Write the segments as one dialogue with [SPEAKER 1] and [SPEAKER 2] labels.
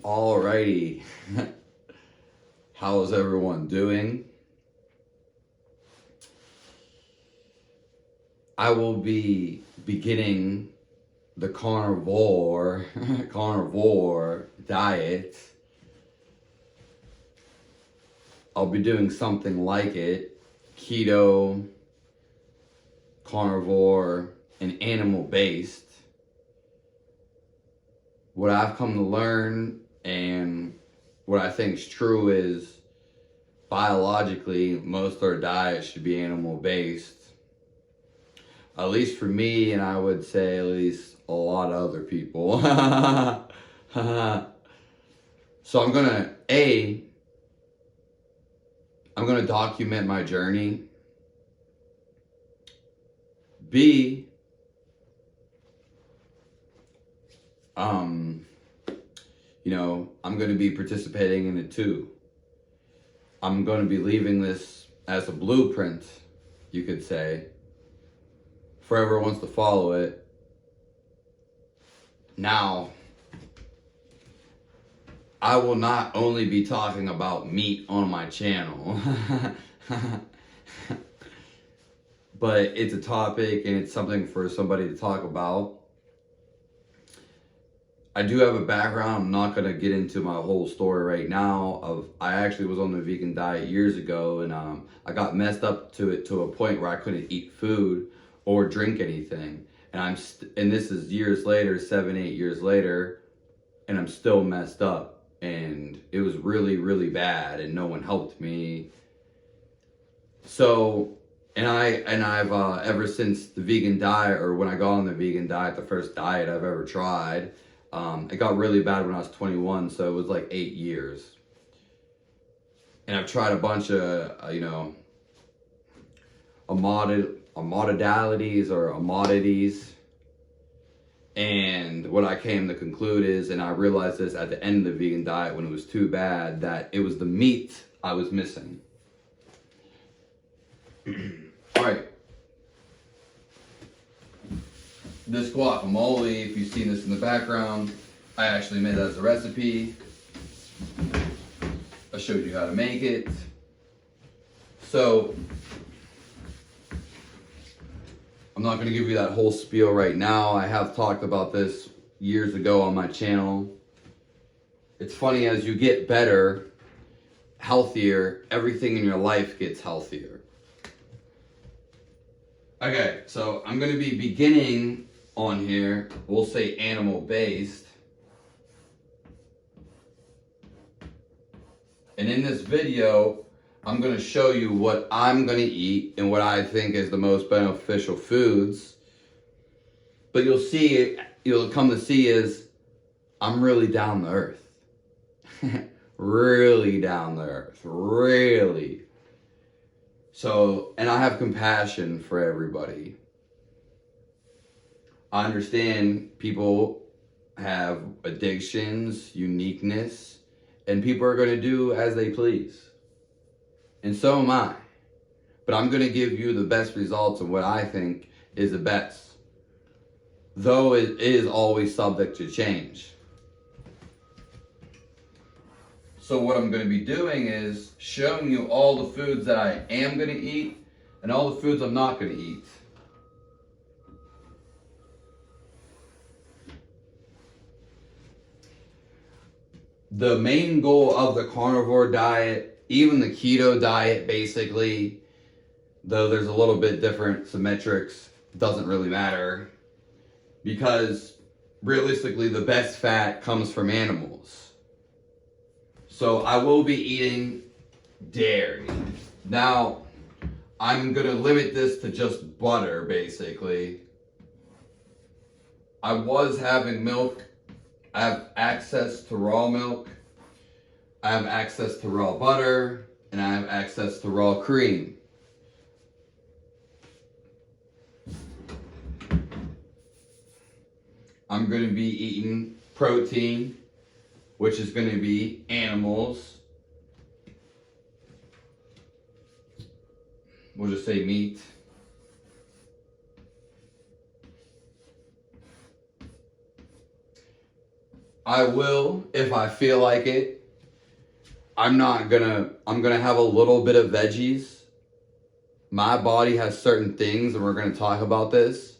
[SPEAKER 1] Alrighty. How's everyone doing? I will be beginning the carnivore diet. I'll be doing something like it. Keto, carnivore, and animal based. What I've come to learn and what I think is true is biologically most of our diet should be animal based. At least for me, and I would say at least a lot of other people. So I'm gonna document my journey. B, I'm going to be participating in it too. I'm going to be leaving this as a blueprint, you could say, for whoever wants to follow it. Now, I will not only be talking about meat on my channel, but it's a topic and it's something for somebody to talk about. I do have a background. I'm not going to get into my whole story right now. I actually was on the vegan diet years ago, and I got messed up to a point where I couldn't eat food or drink anything. And this is years later, 7-8 years later, and I'm still messed up. And it was really, really bad, and no one helped me. So, I've ever since the vegan diet, or when I got on the vegan diet, the first diet I've ever tried. It got really bad when I was 21, so it was like 8 years. And I've tried a bunch of, commodities. And what I came to conclude is, and I realized this at the end of the vegan diet when it was too bad, that it was the meat I was missing. All right. This guacamole, if you've seen this in the background, I actually made that as a recipe. I showed you how to make it. So, I'm not going to give you that whole spiel right now. I have talked about this years ago on my channel. It's funny, as you get better, healthier, everything in your life gets healthier. Okay, so I'm going to be beginning on here, we'll say animal based. And in this video, I'm going to show you what I'm going to eat and what I think is the most beneficial foods. But you'll come to see is I'm really down to earth. Really down to earth. Really. So, and I have compassion for everybody. I understand people have addictions, uniqueness, and people are going to do as they please. And so am I. But I'm going to give you the best results of what I think is the best. Though it is always subject to change. So what I'm going to be doing is showing you all the foods that I am going to eat and all the foods I'm not going to eat. The main goal of the carnivore diet, even the keto diet basically, though there's a little bit different symmetrics, doesn't really matter, because realistically the best fat comes from animals. So I will be eating dairy. Now, I'm going to limit this to just butter basically. I was having milk. I have access to raw milk, I have access to raw butter, and I have access to raw cream. I'm going to be eating protein, which is going to be animals. We'll just say meat. I will if I feel like it. I'm gonna have a little bit of veggies. My body has certain things, and we're gonna talk about this.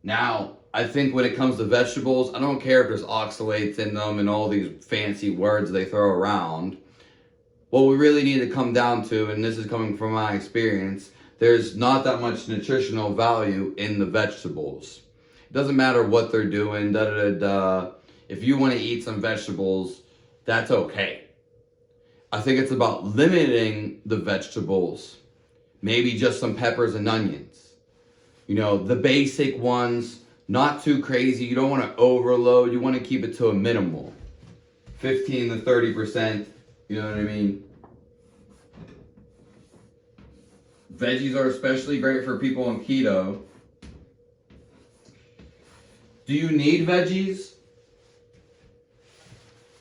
[SPEAKER 1] Now, I think when it comes to vegetables, I don't care if there's oxalates in them and all these fancy words they throw around. What we really need to come down to, and this is coming from my experience, there's not that much nutritional value in the vegetables. It doesn't matter what they're doing, da da da da. If you want to eat some vegetables, that's okay. I think it's about limiting the vegetables. Maybe just some peppers and onions. You know, the basic ones, not too crazy. You don't want to overload. You want to keep it to a minimal. 15 to 30%, you know what I mean? Veggies are especially great for people on keto. Do you need veggies?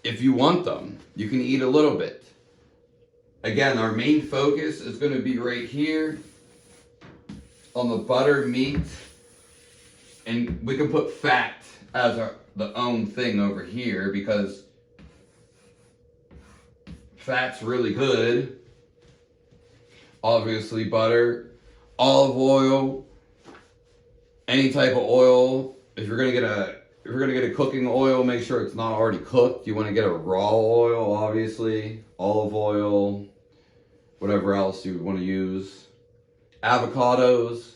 [SPEAKER 1] If you want them, you can eat a little bit. Again, our main focus is going to be right here on the butter, meat, and we can put fat as the own thing over here because fat's really good. Obviously butter, olive oil, any type of oil. If you're gonna get a cooking oil, make sure it's not already cooked. You want to get a raw oil, obviously, olive oil, whatever else you want to use. Avocados,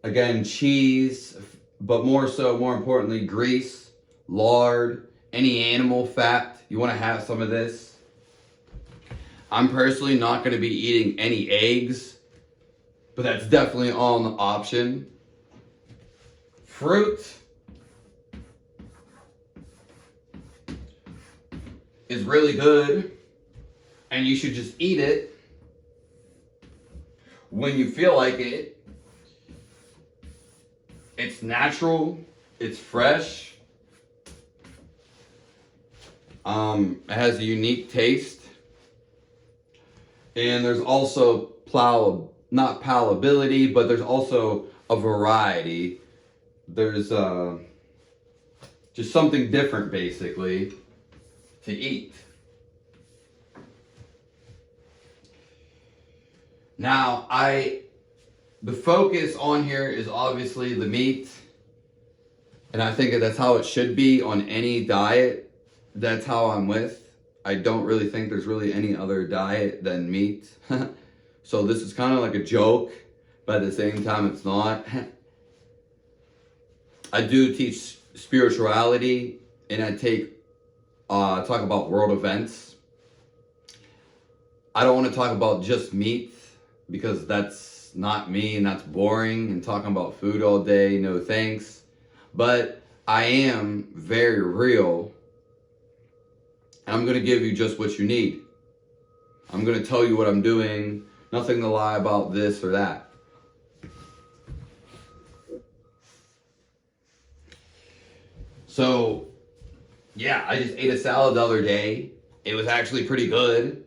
[SPEAKER 1] again, cheese, but more importantly, grease, lard, any animal fat. You want to have some of this. I'm personally not going to be eating any eggs, but that's definitely on the option. Fruit is really good, and you should just eat it when you feel like it. It's natural, it's fresh, it has a unique taste. And there's also not palatability, but there's also a variety. There's just something different, basically, to eat. Now, the focus on here is obviously the meat. And I think that's how it should be on any diet. That's how I'm with. I don't really think there's really any other diet than meat. So this is kind of like a joke, but at the same time it's not. I do teach spirituality, and I talk about world events. I don't want to talk about just meat because that's not me and that's boring, and talking about food all day, no thanks. But I am very real. And I'm going to give you just what you need. I'm going to tell you what I'm doing. Nothing to lie about this or that. So, yeah, I just ate a salad the other day. It was actually pretty good.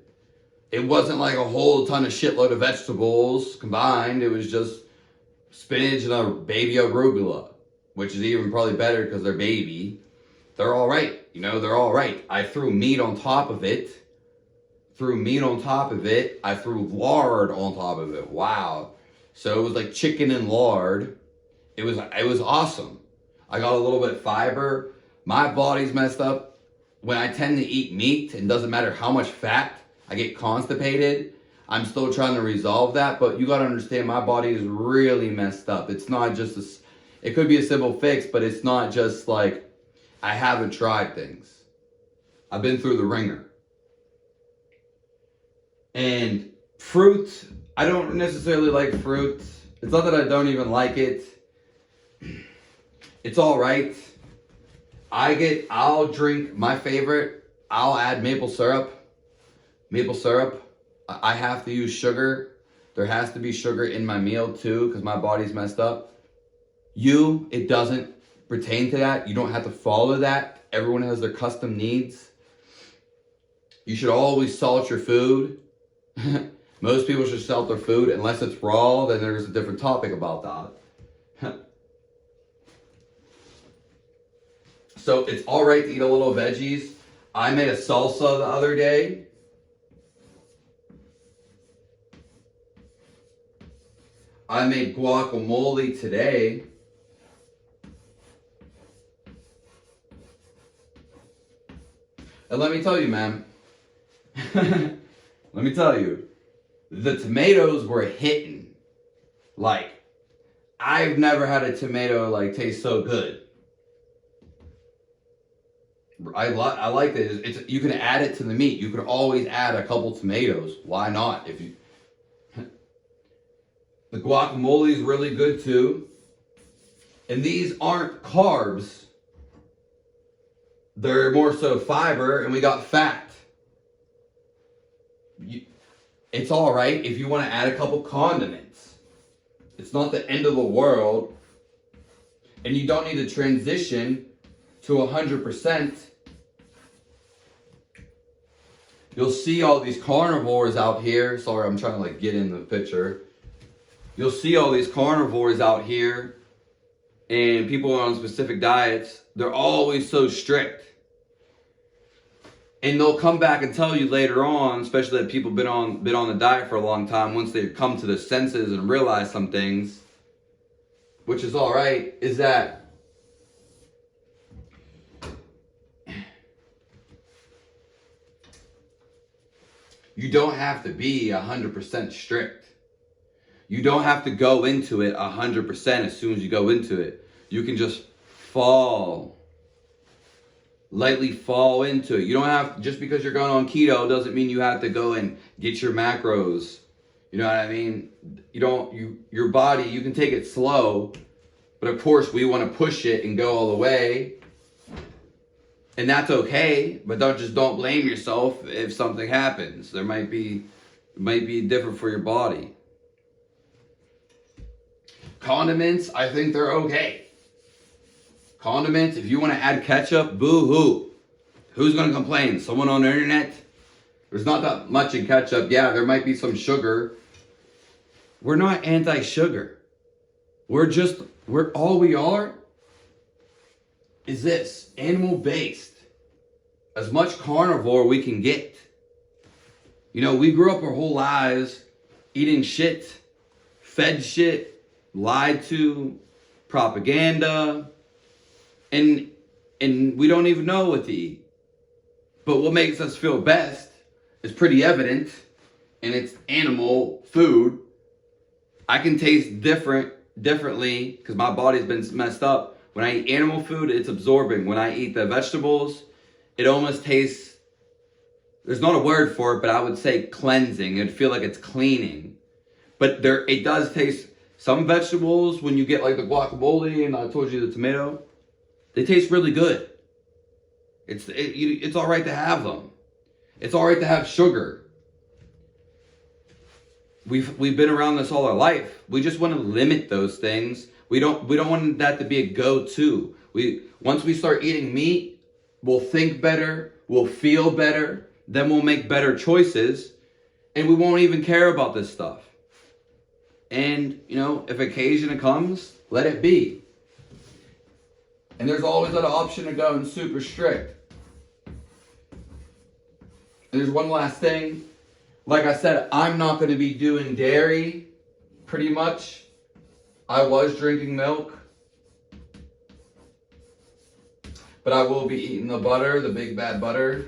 [SPEAKER 1] It wasn't like a whole ton of shitload of vegetables combined. It was just spinach and a baby arugula, which is even probably better because they're baby. They're all right. You know, they're all right. I threw meat on top of it. I threw lard on top of it. Wow. So it was like chicken and lard. It was awesome. I got a little bit of fiber. My body's messed up. When I tend to eat meat, and doesn't matter how much fat, I get constipated. I'm still trying to resolve that, but you got to understand my body is really messed up. It's not just it could be a simple fix, but it's not just like I haven't tried things. I've been through the ringer. And fruit, I don't necessarily like fruit. It's not that I don't even like it. It's all right. I'll drink my favorite. I'll add maple syrup. I have to use sugar. There has to be sugar in my meal too, because my body's messed up. It doesn't pertain to that. You don't have to follow that. Everyone has their custom needs. You should always salt your food. Most people should salt their food unless it's raw. Then there's a different topic about that. So it's all right to eat a little veggies. I made a salsa the other day. I made guacamole today. And let me tell you, man. Let me tell you. The tomatoes were hitting. Like, I've never had a tomato like taste so good. I like it. It's you can add it to the meat. You can always add a couple tomatoes. Why not? If you the guacamole is really good too. And these aren't carbs. They're more so fiber, and we got fat. It's all right if you want to add a couple condiments. It's not the end of the world. And you don't need to transition to 100%. You'll see all these carnivores out here. Sorry, I'm trying to like get in the picture. You'll see all these carnivores out here and people on specific diets. They're always so strict. And they'll come back and tell you later on, especially that people been on the diet for a long time, once they come to their senses and realize some things, which is all right, is that you don't have to be 100% strict. You don't have to go into it 100% as soon as you go into it. You can just lightly fall into it. You don't have, just because you're going on keto doesn't mean you have to go and get your macros. You know what I mean? Your body, you can take it slow, but of course we want to push it and go all the way. And that's okay, but don't blame yourself if something happens. It might be different for your body. Condiments, I think they're okay. Condiments, if you want to add ketchup, boo-hoo. Who's going to complain? Someone on the internet? There's not that much in ketchup. Yeah, there might be some sugar. We're not anti-sugar. All we are is this, animal-based. As much carnivore we can get. You know, we grew up our whole lives eating shit, fed shit, lied to, propaganda, and we don't even know what to eat. But what makes us feel best is pretty evident, and it's animal food. I can taste differently because my body's been messed up. When I eat animal food, it's absorbing. When I eat the vegetables, it almost tastes, there's not a word for it, but I would say cleansing. It'd feel like it's cleaning. But it does taste, some vegetables, when you get like the guacamole and I told you the tomato, they taste really good. It's all right to have them. It's all right to have sugar. We've been around this all our life. We just want to limit those things. We don't want that to be a go-to. Once we start eating meat, we'll think better, we'll feel better, then we'll make better choices, and we won't even care about this stuff. And, you know, if occasion comes, let it be. And there's always that option of going super strict. And there's one last thing. Like I said, I'm not going to be doing dairy, pretty much. I was drinking milk. But I will be eating the butter, the big bad butter.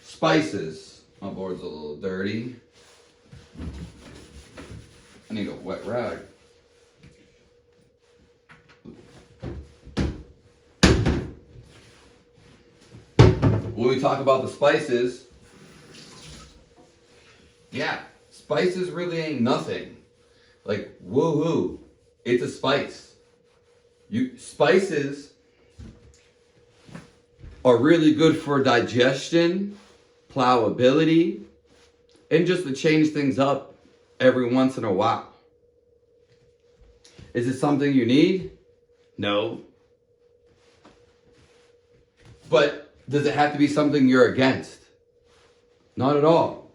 [SPEAKER 1] Spices. My board's a little dirty. I need a wet rag. When we talk about the spices, yeah, spices really ain't nothing. Like, woohoo, it's a spice. Spices are really good for digestion, plowability, and just to change things up every once in a while. Is it something you need? No. But does it have to be something you're against? Not at all.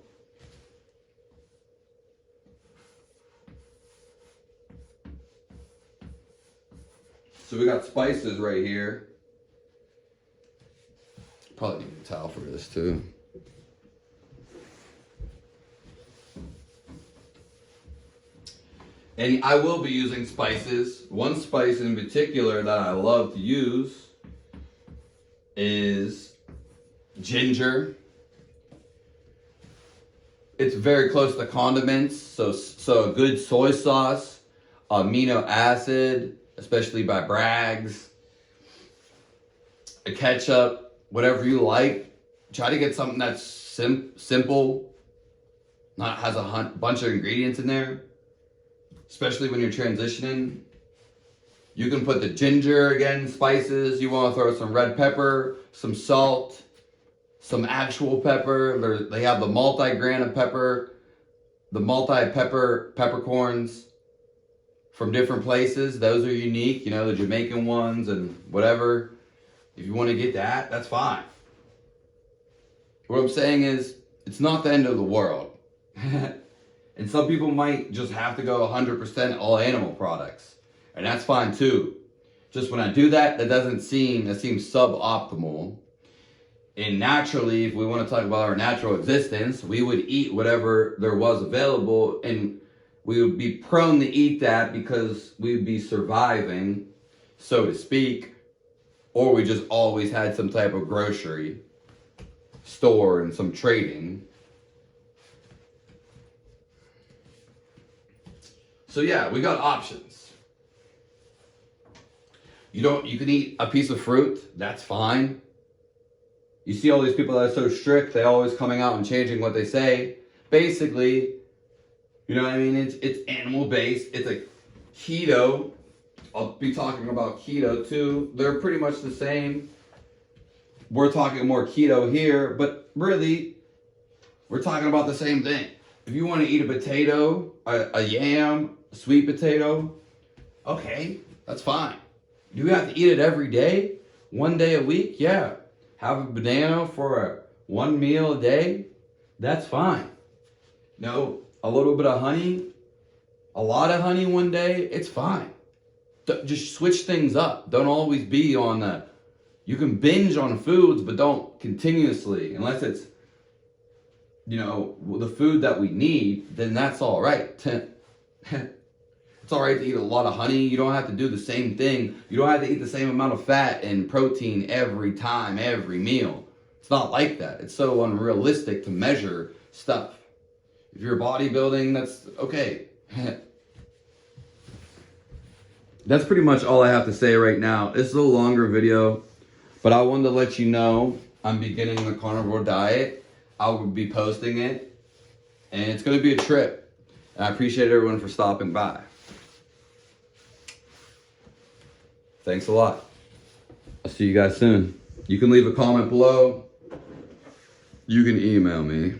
[SPEAKER 1] So we got spices right here. Probably need a towel for this too. And I will be using spices. One spice in particular that I love to use is ginger. It's very close to condiments, so a good soy sauce, amino acid, especially by Bragg's, a ketchup, whatever you like. Try to get something that's simple, not has a bunch of ingredients in there, especially when you're transitioning. You can put the ginger, again, spices. You want to throw some red pepper, some salt, some actual pepper. They have the multi-grain of pepper, the multi-pepper peppercorns from different places. Those are unique, you know, the Jamaican ones and whatever. If you want to get that, that's fine. What I'm saying is, it's not the end of the world. And some people might just have to go 100% all animal products. And that's fine too. Just when I do that, that seems suboptimal. And naturally, if we want to talk about our natural existence, we would eat whatever there was available, and we would be prone to eat that because we would be surviving, so to speak, or we just always had some type of grocery store and some trading. So yeah, we got options. You can eat a piece of fruit, that's fine. You see all these people that are so strict, they always coming out and changing what they say. Basically, you know what I mean? It's animal based. It's a keto. I'll be talking about keto too. They're pretty much the same. We're talking more keto here, but really, we're talking about the same thing. If you want to eat a potato, a yam, a sweet potato, okay, that's fine. Do you have to eat it every day? 1 day a week? Yeah. Have a banana for one meal a day? That's fine. No, a little bit of honey, a lot of honey one day, it's fine. Just switch things up. Don't always be on you can binge on foods, but don't continuously, unless it's, you know, the food that we need, then that's all right. It's all right to eat a lot of honey. You don't have to do the same thing. You don't have to eat the same amount of fat and protein every time, every meal. It's not like that. It's so unrealistic to measure stuff. If you're bodybuilding, that's okay. That's pretty much all I have to say right now. It's a longer video, but I wanted to let you know I'm beginning the carnivore diet. I will be posting it, and it's going to be a trip. And I appreciate everyone for stopping by. Thanks a lot. I'll see you guys soon. You can leave a comment below. You can email me.